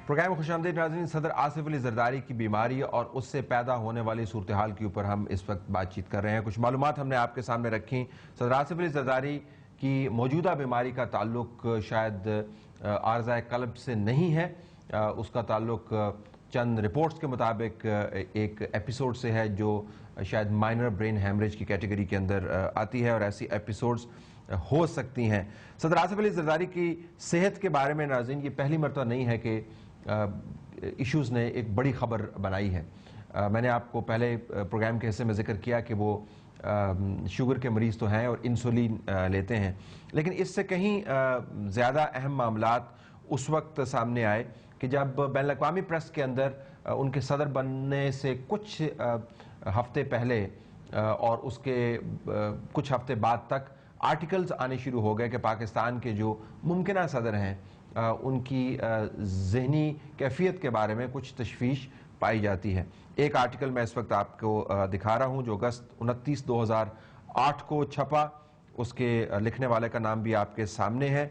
Programme خوشامدید ناظرین، صدر آصف علی زرداری کی بیماری اور اس سے پیدا ہونے والی صورتحال کے اوپر ہم اس وقت بات چیت کر رہے ہیں۔ کچھ معلومات ہم نے آپ کے سامنے رکھی۔ صدر آصف علی زرداری کی موجودہ بیماری کا تعلق شاید عارضہ قلب سے نہیں ہے، اس کا تعلق چند رپورٹس کے مطابق ایک ایپیسوڈ سے ہے جو شاید مائنر برین ہیمریج کی کیٹیگری کے اندر آتی ہے، اور ایسی ایپیسوڈز ہو سکتی ہیں۔ صدر آصف علی زرداری کی صحت کے بارے میں ناظرین یہ پہلی مرتبہ نہیں ہے کہ ایشوز نے ایک بڑی خبر بنائی ہے۔ میں نے آپ کو پہلے پروگرام کے حصے میں ذکر کیا کہ وہ شوگر کے مریض تو ہیں اور انسولین لیتے ہیں، لیکن اس سے کہیں زیادہ اہم معاملات اس وقت سامنے آئے کہ جب بین الاقوامی پریس کے اندر ان کے صدر بننے سے کچھ ہفتے پہلے اور اس کے کچھ ہفتے بعد تک آرٹیکلز آنے شروع ہو گئے کہ پاکستان کے جو ممکنہ صدر ہیں ان کی ذہنی کیفیت کے بارے میں کچھ تشویش پائی جاتی ہے۔ ایک آرٹیکل میں اس وقت آپ کو دکھا رہا ہوں جو اگست 29 2008 کو چھپا، اس کے لکھنے والے کا نام بھی آپ کے سامنے ہے۔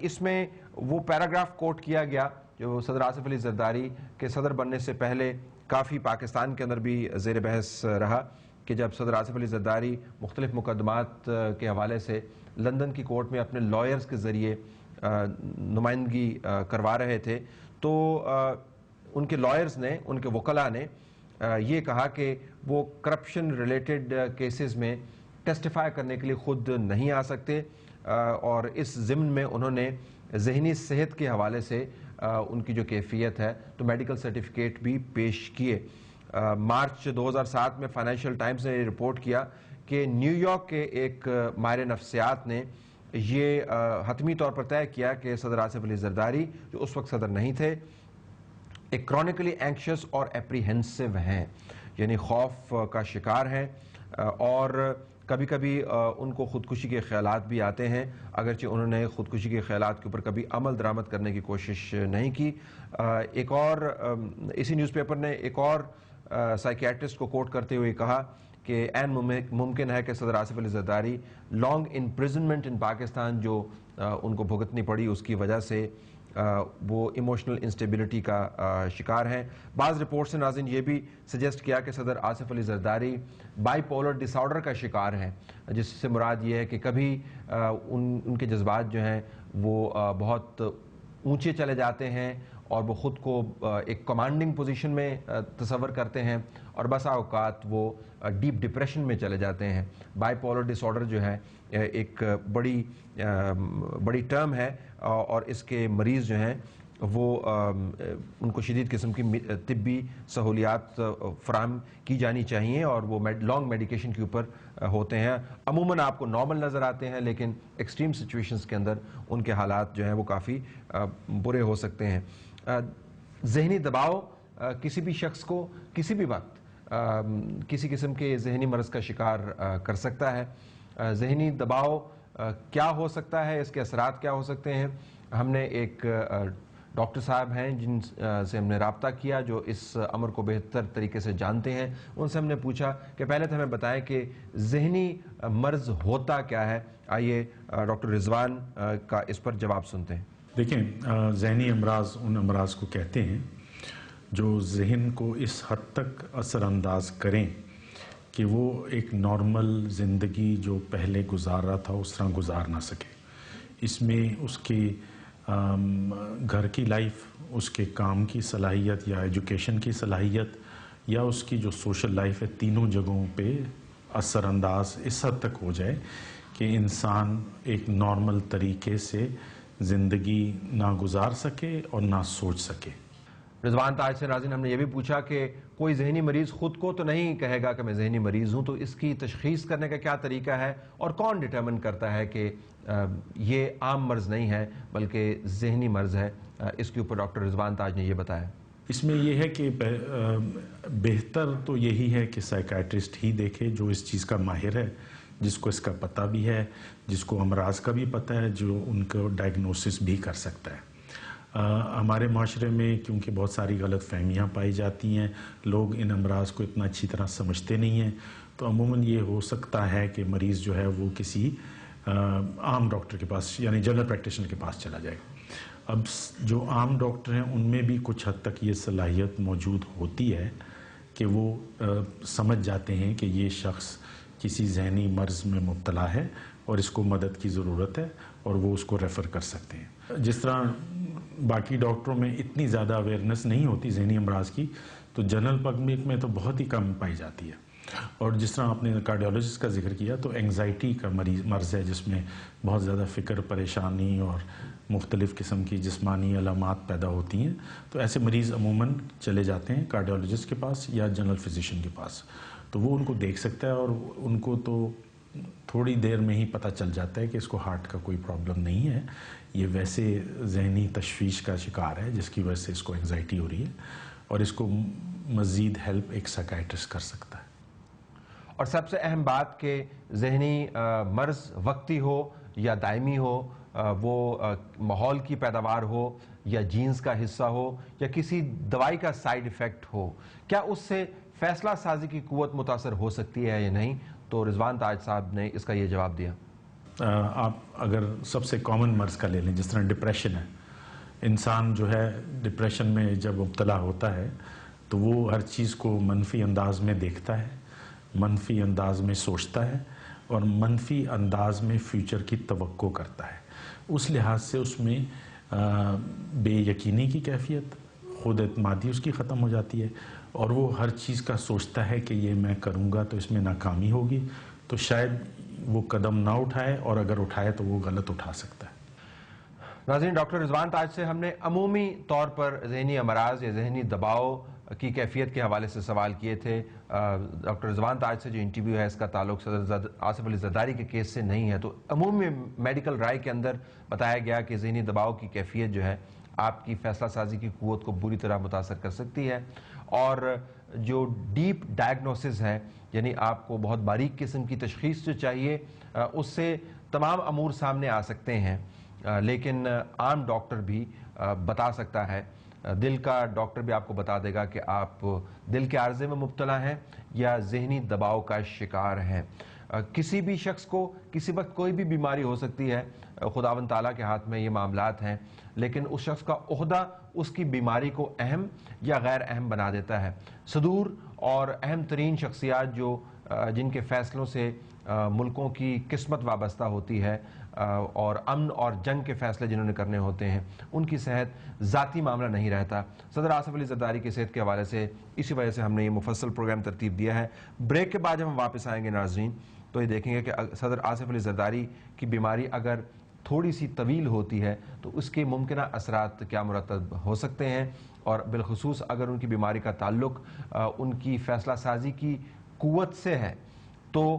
اس میں وہ پیراگراف کوٹ کیا گیا جو صدر آصف علی زرداری کے صدر بننے سے پہلے کافی پاکستان کے اندر بھی زیر بحث رہا، کہ جب صدر آصف علی زرداری مختلف مقدمات کے حوالے سے لندن کی کورٹ میں اپنے لائرز کے ذریعے نمائندگی کروا رہے تھے تو ان کے لائرز نے، ان کے وکلاء نے یہ کہا کہ وہ کرپشن ریلیٹڈ کیسز میں ٹیسٹیفائی کرنے کے لیے خود نہیں آ سکتے، اور اس ضمن میں انہوں نے ذہنی صحت کے حوالے سے ان کی جو کیفیت ہے تو میڈیکل سرٹیفکیٹ بھی پیش کیے۔ مارچ 2007 میں فائنینشیل ٹائمز نے رپورٹ کیا کہ نیو یارک کے ایک ماہر نفسیات نے یہ حتمی طور پر طے کیا کہ صدر آصف علی زرداری جو اس وقت صدر نہیں تھے ایک کرونیکلی اینکشس اور اپریہنسو ہیں، یعنی خوف کا شکار ہیں، اور کبھی کبھی ان کو خودکشی کے خیالات بھی آتے ہیں، اگرچہ انہوں نے خودکشی کے خیالات کے اوپر کبھی عمل درآمد کرنے کی کوشش نہیں کی۔ ایک اور اسی نیوز پیپر نے ایک اور سائیکیٹرسٹ کو کوٹ کرتے ہوئے کہا کہ عین ممکن ہے کہ صدر آصف علی زرداری لانگ امپریزنمنٹ ان پاکستان جو ان کو بھگتنی پڑی اس کی وجہ سے وہ ایموشنل انسٹیبلٹی کا شکار ہیں۔ بعض رپورٹس نے ناظرین یہ بھی سجیسٹ کیا کہ صدر Asif Ali Zardari bipolar disorder کا شکار ہیں، جس سے مراد یہ ہے کہ کبھی ان کے جذبات جو ہیں وہ بہت اونچے چلے جاتے ہیں اور وہ خود کو ایک کمانڈنگ پوزیشن میں تصور کرتے ہیں، اور بسا اوقات وہ ڈیپ ڈپریشن میں چلے جاتے ہیں۔ بائی پولر ڈس آرڈر جو ہے ایک بڑی ٹرم ہے، اور اس کے مریض جو ہیں وہ ان کو شدید قسم کی طبی سہولیات فراہم کی جانی چاہیے، اور وہ لانگ میڈیکیشن کے اوپر ہوتے ہیں۔ عموماً آپ کو نارمل نظر آتے ہیں، لیکن ایکسٹریم سچویشنز کے اندر ان کے حالات جو ہیں وہ کافی برے ہو سکتے ہیں۔ ذہنی دباؤ کسی بھی شخص کو کسی بھی وقت کسی قسم کے ذہنی مرض کا شکار کر سکتا ہے۔ ذہنی دباؤ کیا ہو سکتا ہے، اس کے اثرات کیا ہو سکتے ہیں؟ ہم نے ایک ڈاکٹر صاحب ہیں جن سے ہم نے رابطہ کیا جو اس امر کو بہتر طریقے سے جانتے ہیں، ان سے ہم نے پوچھا کہ پہلے تو ہمیں بتائیں کہ ذہنی مرض ہوتا کیا ہے۔ آئیے ڈاکٹر رضوان کا اس پر جواب سنتے ہیں۔ دیکھیں، ذہنی امراض ان امراض کو کہتے ہیں جو ذہن کو اس حد تک اثر انداز کریں کہ وہ ایک نارمل زندگی جو پہلے گزار رہا تھا اس طرح گزار نہ سکے۔ اس میں اس کی گھر کی لائف، اس کے کام کی صلاحیت یا ایجوکیشن کی صلاحیت، یا اس کی جو سوشل لائف ہے، تینوں جگہوں پہ اثر انداز اس حد تک ہو جائے کہ انسان ایک نارمل طریقے سے زندگی نہ گزار سکے اور نہ سوچ سکے۔ رضوان تاج سے ناظرین ہم نے یہ بھی پوچھا کہ کوئی ذہنی مریض خود کو تو نہیں کہے گا کہ میں ذہنی مریض ہوں، تو اس کی تشخیص کرنے کا کیا طریقہ ہے، اور کون ڈٹرمن کرتا ہے کہ یہ عام مرض نہیں ہے بلکہ ذہنی مرض ہے؟ اس کے اوپر ڈاکٹر رضوان تاج نے یہ بتایا۔ اس میں یہ ہے کہ بہتر تو یہی ہے کہ سائیکیٹرسٹ ہی دیکھے جو اس چیز کا ماہر ہے، جس کو اس کا پتہ بھی ہے، جس کو امراض کا بھی پتہ ہے، جو ان کو ڈائگنوسس بھی کر سکتا ہے۔ ہمارے معاشرے میں کیونکہ بہت ساری غلط فہمیاں پائی جاتی ہیں، لوگ ان امراض کو اتنا اچھی طرح سمجھتے نہیں ہیں، تو عموماً یہ ہو سکتا ہے کہ مریض جو ہے وہ کسی عام ڈاکٹر کے پاس یعنی جنرل پریکٹیشنر کے پاس چلا جائے گا۔ اب جو عام ڈاکٹر ہیں ان میں بھی کچھ حد تک یہ صلاحیت موجود ہوتی ہے کہ وہ سمجھ جاتے ہیں کہ یہ شخص کسی ذہنی مرض میں مبتلا ہے اور اس کو مدد کی ضرورت ہے اور وہ اس کو ریفر کر سکتے ہیں۔ جس طرح باقی ڈاکٹروں میں اتنی زیادہ اویئرنیس نہیں ہوتی ذہنی امراض کی، تو جنرل پبلک میں تو بہت ہی کم پائی جاتی ہے۔ اور جس طرح آپ نے کارڈیولوجسٹ کا ذکر کیا، تو انگزائٹی کا مرض ہے جس میں بہت زیادہ فکر، پریشانی اور مختلف قسم کی جسمانی علامات پیدا ہوتی ہیں، تو ایسے مریض عموماً چلے جاتے ہیں کارڈیولوجسٹ کے پاس یا جنرل فزیشین کے پاس، تو وہ ان کو دیکھ سکتا ہے اور ان کو تو تھوڑی دیر میں ہی پتہ چل جاتا ہے کہ اس کو ہارٹ کا کوئی پرابلم نہیں ہے، یہ ویسے ذہنی تشویش کا شکار ہے جس کی وجہ سے اس کو انگزائٹی ہو رہی ہے، اور اس کو مزید ہیلپ ایک سائیکائٹرسٹ کر سکتا ہے۔ اور سب سے اہم بات کہ ذہنی مرض وقتی ہو یا دائمی ہو، وہ ماحول کی پیداوار ہو یا جینز کا حصہ ہو یا کسی دوائی کا سائیڈ ایفیکٹ ہو، کیا اس سے فیصلہ سازی کی قوت متاثر ہو سکتی ہے یا نہیں؟ تو رضوان تاج صاحب نے اس کا یہ جواب دیا۔ آپ اگر سب سے کامن مرض کا لے لیں، جس طرح ڈپریشن ہے، انسان جو ہے ڈپریشن میں جب مبتلا ہوتا ہے تو وہ ہر چیز کو منفی انداز میں دیکھتا ہے، منفی انداز میں سوچتا ہے اور منفی انداز میں فیوچر کی توقع کرتا ہے۔ اس لحاظ سے اس میں بے یقینی کی کیفیت، خود اعتمادی اس کی ختم ہو جاتی ہے، اور وہ ہر چیز کا سوچتا ہے کہ یہ میں کروں گا تو اس میں ناکامی ہوگی، تو شاید وہ قدم نہ اٹھائے، اور اگر اٹھائے تو وہ غلط اٹھا سکتا ہے۔ ناظرین، ڈاکٹر رضوان تاج سے ہم نے عمومی طور پر ذہنی امراض یا ذہنی دباؤ کی کیفیت کے حوالے سے سوال کیے تھے۔ ڈاکٹر رضوان تاج سے جو انٹرویو ہے اس کا تعلق صدر آصف علی زرداری کے کیس سے نہیں ہے، تو عمومی میڈیکل رائے کے اندر بتایا گیا کہ ذہنی دباؤ کی کیفیت جو ہے آپ کی فیصلہ سازی کی قوت کو بری طرح متاثر کر سکتی ہے، اور جو ڈیپ ڈائگنوسس ہے، یعنی آپ کو بہت باریک قسم کی تشخیص جو چاہیے، اس سے تمام امور سامنے آ سکتے ہیں، لیکن عام ڈاکٹر بھی بتا سکتا ہے، دل کا ڈاکٹر بھی آپ کو بتا دے گا کہ آپ دل کے عارضے میں مبتلا ہیں یا ذہنی دباؤ کا شکار ہیں۔ کسی بھی شخص کو کسی وقت کوئی بھی بیماری ہو سکتی ہے، خداوند تعالیٰ کے ہاتھ میں یہ معاملات ہیں، لیکن اس شخص کا عہدہ اس کی بیماری کو اہم یا غیر اہم بنا دیتا ہے۔ صدور اور اہم ترین شخصیات جن کے فیصلوں سے ملکوں کی قسمت وابستہ ہوتی ہے، اور امن اور جنگ کے فیصلے جنہوں نے کرنے ہوتے ہیں، ان کی صحت ذاتی معاملہ نہیں رہتا۔ صدر آصف علی زرداری کی صحت کے حوالے سے اسی وجہ سے ہم نے یہ مفصل پروگرام ترتیب دیا ہے۔ بریک کے بعد جب ہم واپس آئیں گے ناظرین، تو یہ دیکھیں گے کہ صدر آصف علی زرداری کی بیماری اگر تھوڑی سی طویل ہوتی ہے تو اس کے ممکنہ اثرات کیا مرتب ہو سکتے ہیں، اور بالخصوص اگر ان کی بیماری کا تعلق ان کی فیصلہ سازی کی قوت سے ہے، تو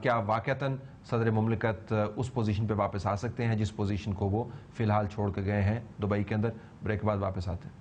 کیا واقعتاً صدر مملکت اس پوزیشن پہ واپس آ سکتے ہیں جس پوزیشن کو وہ فی الحال چھوڑ کے گئے ہیں دبئی کے اندر۔ بریک کے بعد واپس آتے ہیں۔